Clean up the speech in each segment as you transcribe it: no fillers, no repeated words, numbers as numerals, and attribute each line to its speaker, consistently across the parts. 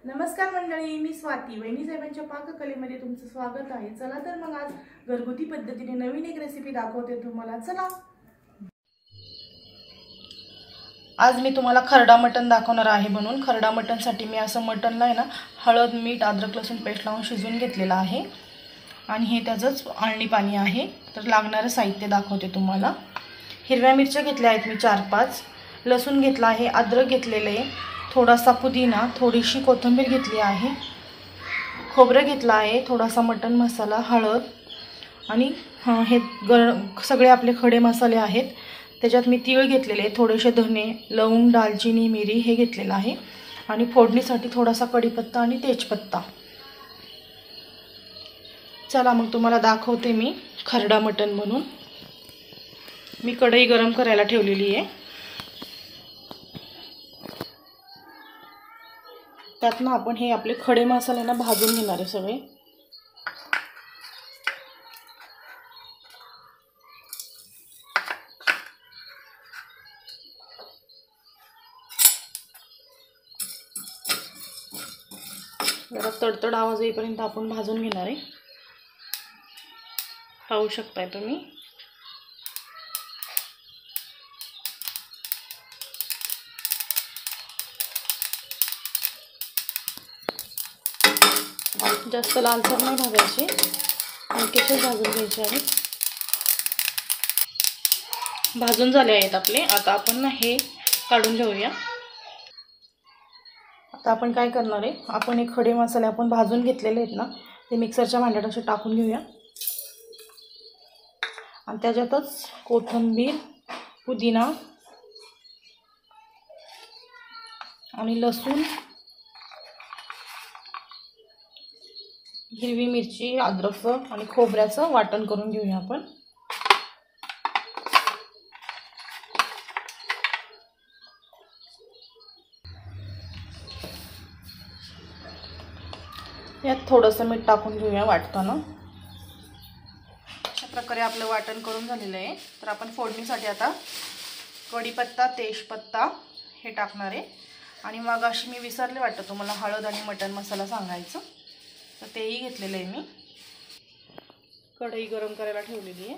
Speaker 1: नमस्कार मंडळी, मी स्वाती वहिनी साहेबांच्या पाककलेमध्ये तुमचं स्वागत आहे। चला तर मग आज घरगुती पद्धतीने नवीन एक रेसिपी दाखवते तुम्हाला। चला, आज मी तुम्हाला खरडा मटण दाखवणार आहे। म्हणून खरडा मटणसाठी मी असं मटणला आहे ना हळद, मीठ, अद्रक, लसूण पेस्ट लावून शिजवून घेतलेला आहे आणि हे त्याचंच आळणी पाणी आहे। तर लागणारं साहित्य दाखवते तुम्हाला। हिरव्या मिरच्या घेतल्या आहेत मी 4-5, लसूण घेतला आहे, अद्रक घेतलेले आहे, थोडासा पुदिना, थोडीशी कोथिंबीर घेतली आहे, खोबरं घेतलं आहे, थोडासा मटण मसाला, हळद आणि हे सगळे आपले खडे मसाले आहेत। त्याच्यात मी तीळ घेतलेले, थोडेसे धने, लवंग, दालचिनी, मिरी हे घेतलेलं आहे आणि फोडणीसाठी थोडासा कढीपत्ता आणि तेजपत्ता। चला मग तुम्हाला दाखवते मी खरडा मटण बनवून। मी कढई गरम करायला ठेवलेली आहे। त्यात ना आपण हे आपले खडे मसाले ना भाजून घेणार आहे सगळे। जरा तडतड आवाज येईपर्यंत आपण भाजून घेणार आहे। पाहू शकताय तुम्ही। जास्त लालसर नाही भाजायचे, हलकेसे भाजून घ्यायचे आहेत। भाजून झाले आहेत आपले। आता आपण ना हे काढून घेऊया। आता आपण काय करणार आहे, आपण हे खडे मसाले आपण भाजून घेतलेले आहेत ना ते मिक्सरच्या भांड्यात असे टाकून घेऊया आणि त्याच्यातच कोथिंबीर, पुदिना आणि लसूण, हिरवी मिरची, अद्रक आणि खोबऱ्याचं वाटण करून घेऊया आपण। यात थोडंसं मीठ टाकून घेऊया वाटताना। अशा प्रकारे आपलं वाटण करून झालेलं आहे। तर आपण फोडणीसाठी आता कढीपत्ता, तेजपत्ता हे टाकणार आहे आणि मग अशी मी विसरले वाटतं तुम्हाला हळद आणि मटण मसाला सांगायचं, तर तेही घेतलेलं आहे मी। कढई गरम करायला ठेवलेली आहे।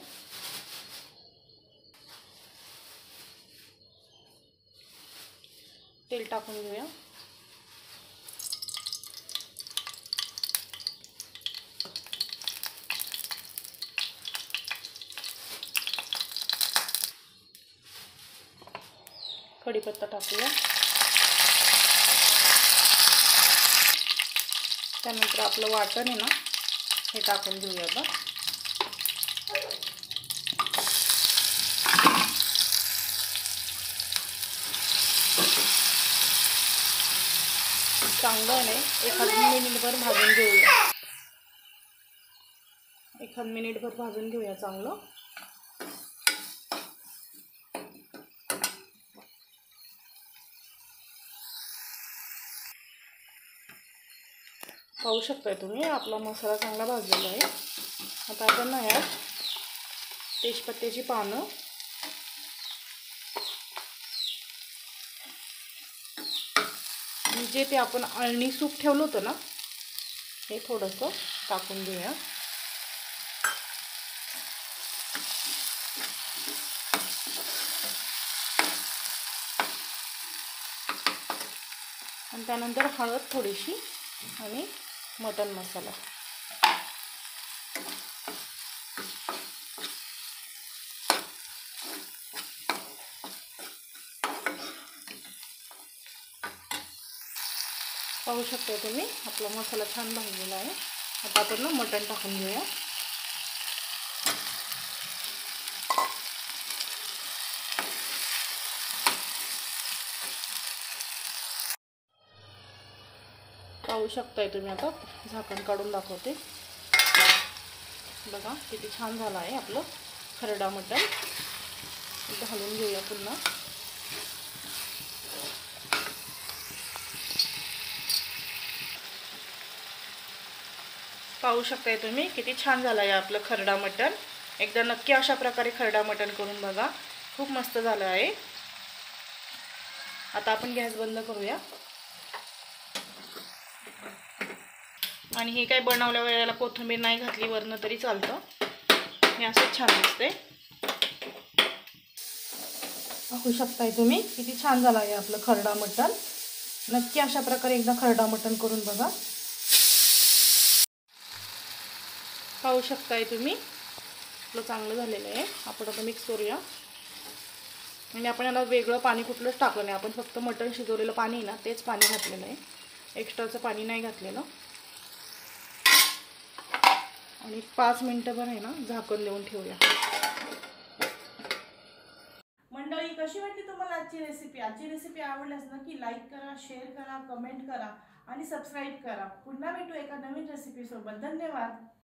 Speaker 1: तेल टाकून घेऊया। कढीपत्ता टाकूया। त्यानंतर आपलं वाटण आहे ना हे टाकून घेऊया आता। चांगलं नाही, एखाद मिनिटभर भाजून घेऊया। एखाद मिनिटभर भाजून घेऊया चांगलं। पाहू शकताय तुम्ही आपला मसाला चांगला भाजलेला आहे। आता आपण ना यात तेजपत्त्याची पानं, जे ते आपण अळणी सूप ठेवलं होतं ना हे थोडंसं टाकून घेऊया। आणि त्यानंतर हळद थोडीशी आणि मटण मसाला। पाहू शकता तुम्ही आपला मसाला छान भाजलेला आहे। आता आपण ना मटण टाकून घेऊया। पाहू शकताय तुम्ही। आता झाकण काढून दाखवते, बघा किती छान झालं आहे आपलं खरडा मटण। घालून घेऊया पुन्हा। पाहू शकताय तुम्ही किती छान झालं आहे आपलं खरडा मटण। एकदा नक्की अशा प्रकारे खरडा मटण करून बघा, खूप मस्त झालं आहे। आता आपण गॅस बंद करूया। आणि हे काय बनवल्या वेळेला कोथिंबीर नाही घातली वरनं तरी चालतं, हे असंच छान दिसते. बघू शकताय तुम्ही किती छान झालं आहे आपलं खरडा मटण. नक्की अशा प्रकारे एकदा खरडा मटण करून बघा. पाहू शकताय तुम्ही आपलं चांगलं झालेलं आहे. आपण आता मिक्स करूया. आणि आपण याला वेगळं पाणी कुठलंच टाकलं नाही, आपण फक्त मटण शिजवलेलं पाणी ना तेच पाणी घातलेलं आहे, एक्स्ट्राचं पाणी नाही घातलेलं. आणि 5 मिनिटंभर आहे ना झाकण देऊन ठेवूया. मंडळी, कशी वाटली तुम्हाला आजची रेसिपी? आजची रेसिपी आवडल्यास नक्की लाईक करा, शेअर करा, कमेंट करा आणि सबस्क्राईब करा. पुन्हा भेटू एका नवीन रेसिपी सोबत. धन्यवाद.